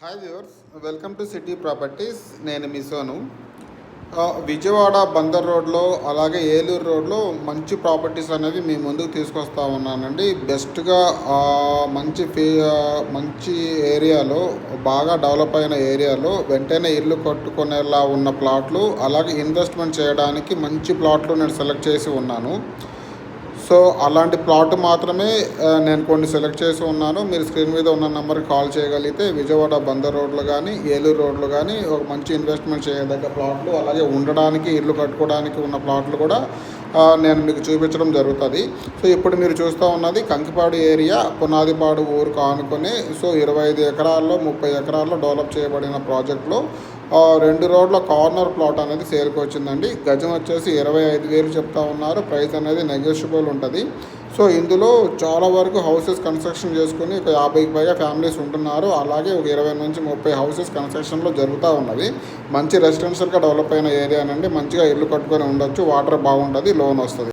Hi viewers, welcome to city properties. నేను మీ సోను. విజయవాడ బందర్ రోడ్లో అలాగే ఏలూరు రోడ్లో మంచి ప్రాపర్టీస్ అనేవి మీ ముందుకు తీసుకొస్తా ఉన్నానండి. బెస్ట్గా మంచి ఏరియాలో, బాగా డెవలప్ అయిన ఏరియాలో వెంటనే ఇల్లు కట్టుకునేలా ఉన్న ప్లాట్లు, అలాగే ఇన్వెస్ట్మెంట్ చేయడానికి మంచి ప్లాట్లు నేను సెలెక్ట్ చేసి ఉన్నాను. సో అలాంటి ప్లాట్ మాత్రమే నేను కొన్ని సెలెక్ట్ చేసి ఉన్నాను. మీరు స్క్రీన్ మీద ఉన్న నెంబర్కి కాల్ చేయగలిగితే విజయవాడ బందర్ రోడ్లు కానీ, ఏలూరు రోడ్లు కానీ ఒక మంచి ఇన్వెస్ట్మెంట్ చేయదగ్గ ప్లాట్లు, అలాగే ఉండడానికి, ఇల్లు కట్టుకోవడానికి ఉన్న ప్లాట్లు కూడా నేను మీకు చూపించడం జరుగుతుంది. సో ఇప్పుడు మీరు చూస్తూ ఉన్నది కంకిపాడు ఏరియా, పునాదిపాడు ఊరుకు ఆనుకొని, సో 25 ఎకరాల్లో 30 ఎకరాల్లో డెవలప్ చేయబడిన ప్రాజెక్టులో 2 రోడ్ల కార్నర్ ప్లాట్ అనేది సేల్కి వచ్చిందండి. గజం వచ్చేసి 25,000 చెప్తా ఉన్నారు. ప్రైస్ అనేది నెగోషియబుల్ ఉంటుంది. సో ఇందులో చాలా వరకు హౌసెస్ కన్స్ట్రక్షన్ చేసుకుని ఒక 50కి పైగా ఫ్యామిలీస్ ఉంటున్నారు. అలాగే ఒక 20 నుంచి 30 హౌసెస్ కన్స్ట్రక్షన్లో జరుగుతూ ఉన్నవి. మంచి రెసిడెన్షియల్గా డెవలప్ అయిన ఏరియానండి. మంచిగా ఇల్లు కట్టుకొని ఉండొచ్చు. వాటర్ బాగుంటుంది, లోన్ వస్తుంది.